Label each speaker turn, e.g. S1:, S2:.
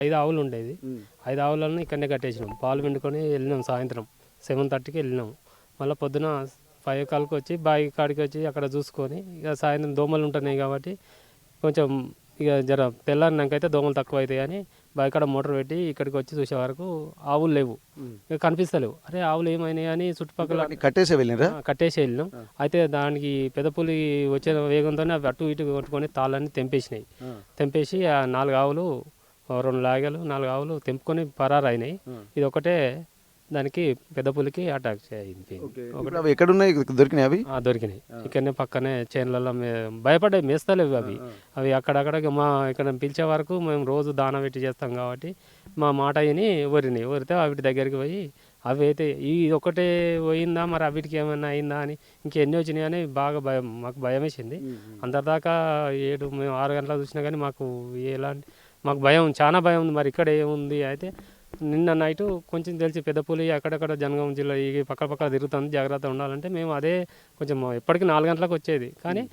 S1: 5 ఆవులు ఉండేది. 5 ఆవులను ఇక్కడనే కట్టేసినాం. పాలు పిండుకొని వెళ్ళినాం. సాయంత్రం 7:30కి వెళ్ళినాం. మళ్ళీ పొద్దున 5 కాల్కి వచ్చి బావి కాడికి వచ్చి అక్కడ చూసుకొని ఇక సాయంత్రం దోమలు ఉంటున్నాయి కాబట్టి కొంచెం ఇక జర తెల్లారినాకైతే దోమలు తక్కువ అవుతాయి అని బావి కాడ మోటార్ పెట్టి ఇక్కడికి వచ్చి చూసే వరకు ఆవులు లేవు, ఇక కనిపిస్తలేవు. అరే ఆవులు ఏమైనాయి అని చుట్టుపక్కల
S2: కట్టేసే వెళ్ళినరా?
S1: కట్టేసి వెళ్ళినాం. అయితే దానికి పెదపులి వచ్చే వేగంతోనే అవి అటు ఇటు కొట్టుకొని తాళ్ళని తెంపేసినాయి. తెంపేసి ఆ 4 ఆవులు 2 లాగాలు 4 ఆవులు తెంపుకొని పరారైనాయి. ఇది ఒకటే దానికి పెద్ద పులికి అటాక్ అయింది.
S2: అవి ఎక్కడున్నాయి, దొరికినాయి అవి?
S1: దొరికినాయి. ఇక్కడనే పక్కనే చేనులలో భయపడ్డాయి, మేస్తలేవు అవి. అవి అక్కడక్కడ మా ఇక్కడ పిలిచే వరకు మేము రోజు దానా పెట్టి చేస్తాం కాబట్టి మా మాట విని ఒరినాయి. ఒరితే వాటి దగ్గరికి పోయి అవి అయితే ఈ ఒకటే పోయిందా మరి అవిటికి ఏమైనా అయిందా అని ఇంకెన్ని వచ్చినాయి అని బాగా భయం, మాకు భయం వేసింది. అందరిదాకా మేము 6 గంటలకు చూసినా కానీ మాకు భయం, చాలా భయం ఉంది. మరి ఇక్కడ ఏముంది అయితే నిన్న నైటు కొంచెం తెలిసి పెద్ద పులి అక్కడక్కడ జనగాం జిల్లా ఈ పక్కన తిరుగుతుంది, జాగ్రత్త ఉండాలంటే మేము అదే కొంచెం ఎప్పటికీ 4 గంటలకు వచ్చేది. కానీ